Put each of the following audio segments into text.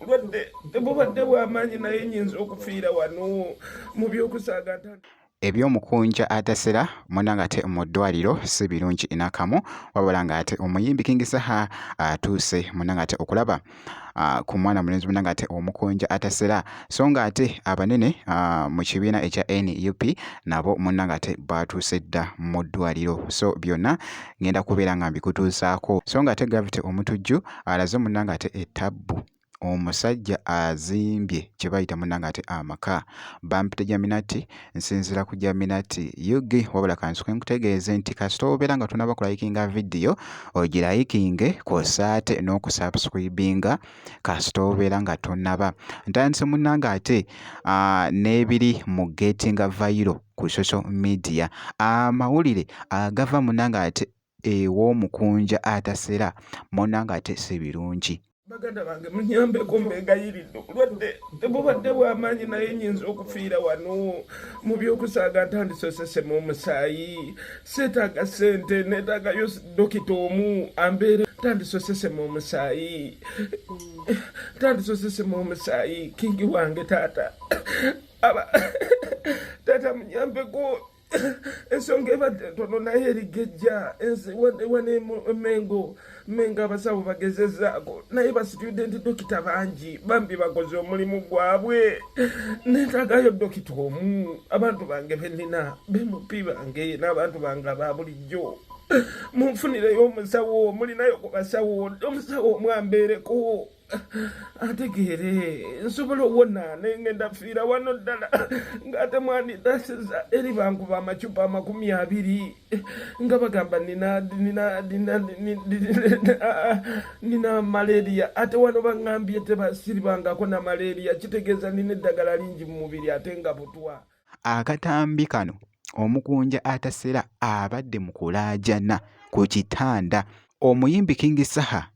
obulwadde bubadde bw'amaanyi naye nnyinza okufiira wano mu by'okusaagata. Ebyomukunja atasera munanga ate mu ddwaliro si birungi nakamu, wabula nga ate omuyimbi King Saha atuuse munanga ate okulaba ku mwana mulenzi munanga ate omukunja atasera, so nga ate abanene mu kibiina ekya NUP nabo munanga ate batuuse dda mu ddwaliro, so byonna ngenda kubeera nga mbikutuusaako. So nga ate Gravity Omutujju alaze munanga ate ettabbu omusajja azimbye kye bayita munanga ate amaka. Bampita Jaminati nsinzira ku Jaminati yugi, wabula kansuke nkutegeeze nti kasita obeera nga tunaba kulayikinga vidiyo ogirayikinge kosaate n'okusubscribinga kasita obeera nga tonaba. Ntandise munanga ate n'ebiri mu gettinga viral ku social media, amawulire agava munanga ate ew'omukunja atasera munanga ate si birungi. Baganda bange munyambeko mbegayiridde, obulwadde bubadde bw'amaanyi naye nnyinza okufiira wano mu by'okusaaga. Ntandisosesemu omusaayi, seetaaga ssente, neetaagayo dokita omu ambeere. Tandisosesemu omusaayi, tandisosesemu omusaayi. Kingi wange taata taata munyambeko, ensonga ebadde ntono naye erigejja wane Mengo abasawo bagezezzaako, naye ba student dokita bangi bambi bakoze omulimu gwabwe. Neetaagayo dokita omu. Abantu bange bennina bemupi bange n'abantu bange aba bulijjo, munfunireyo omusawo, mulinayo ku basawo, omusawo omwambeereko ategeere nsobola owona naye ngenda fiira wano ddala ng'ate mwandidasiza eri bankuba amacupa 20 nga bagamba nina malaria, ate wano baŋŋambye tebasiribangako na malaria, kitegeeza nina eddagala lingi mu mubiri ate nga butwa. Akatambi kano omukunja atasera abadde mu kulaajana ku kitanda. Omuyimbi King Saha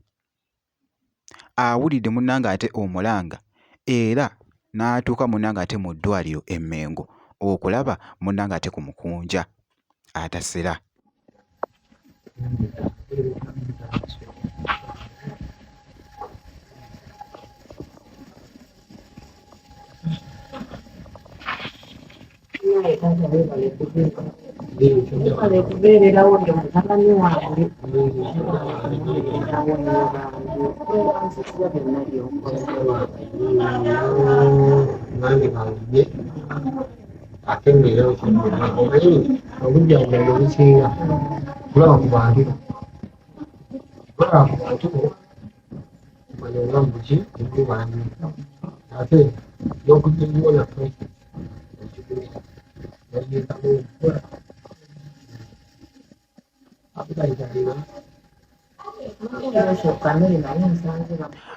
awulidde munanga ate omulanga era n'atuuka munanga ate mu ddwaliro e Mengo okulaba munanga ate ku mukunja atasera. Kubeererawo ndi mutabani wange nange bange akemerera okimanyi obujjanjabi obusinga kulaba ku bantu manya nga muki ebyo bange ate n'okujjanjibona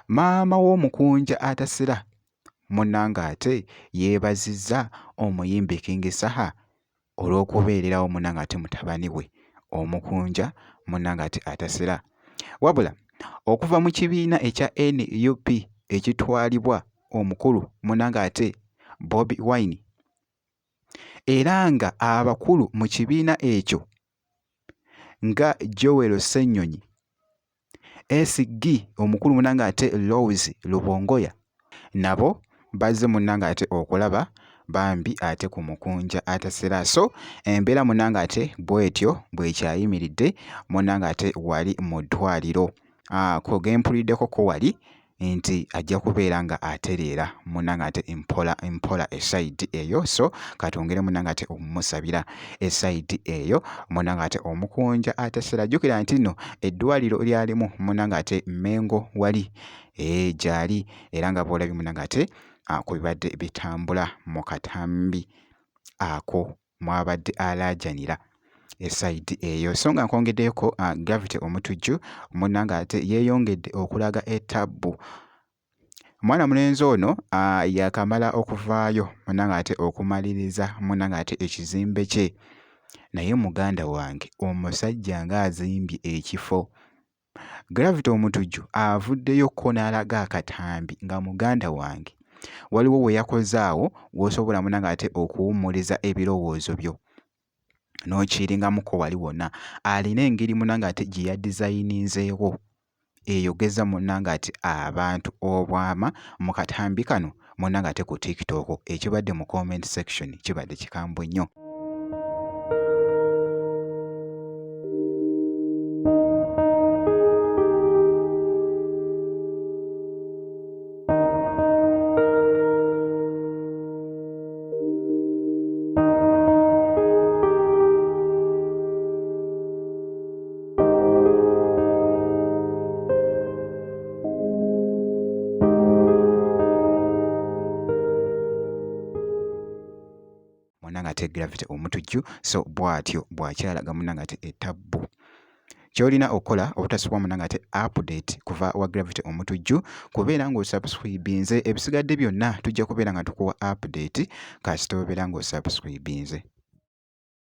Maama w'omukunja atasera munanga ate yeebazizza omuyimbi King Saha olw'okubeererawo munanga ate mutabani we omukunja munanga ate atasera. Wabula okuva mu kibiina ekya NUP ekitwalibwa omukulu munanga ate Bobi Wine, era nga abakulu mu kibiina ekyo nga Joel Ssennyonyi, SG omukulu munanga ate Rose Lubongoya, nabo bazze munanga ate okulaba bambi ate ku mukunja atasera. So embeera munanga ate bwetyo bwekyayimiridde munanga ate wali mu ddwaliro. Ko gempuliddeko ko wali nti ajja kubeera nga atereera munanga ate empola esayidi eyo, so katongere munanga ate omusabira esayidi eyo munanga ate omukunja atasera. Jjukira nti nno eddwaliro lyalimu munanga ate Mengo wali gyali, era nga bw'olabye munanga ate ku bibadde bitambula mu katambi ako mwabadde alaajanira esayidi eyo. So nga nkwongeddeko Gravity Omutujju munanga ate yeeyongedde okulaga ettabbu. Mwana mulenzi ono yakamala okuvaayo munanga ate okumaliriza munanga ate ekizimbe kye, naye muganda wange omusajja ng'azimbye ekifo. Gravity Omutujju avuddeyoko n'alaga akatambi nga muganda wange waliwo we yakoze awo w'osobola munanga ate okuwummuliza ebirowoozo byo n'okiringamuko wali wonna. Alina engeri munanga ate gye yadizayininzeewo eyogeza munnanga ati abantu obwama mu katambi kano munnanga ate ku TikTok ekibadde mu comment section kibadde kikambwe nnyo. Munnanga ate Gravity omutujju so bw'atyo bw'akyalaga munnanga ate ettabbu. Ky'olina okukola obutasubwa munnanga ate update kuva wa Gravity omutujju kubeera ng'osubscribinze ebisigadde byonna tujja kubeera nga tukuwa update kasita obeera ng'osubscribinze.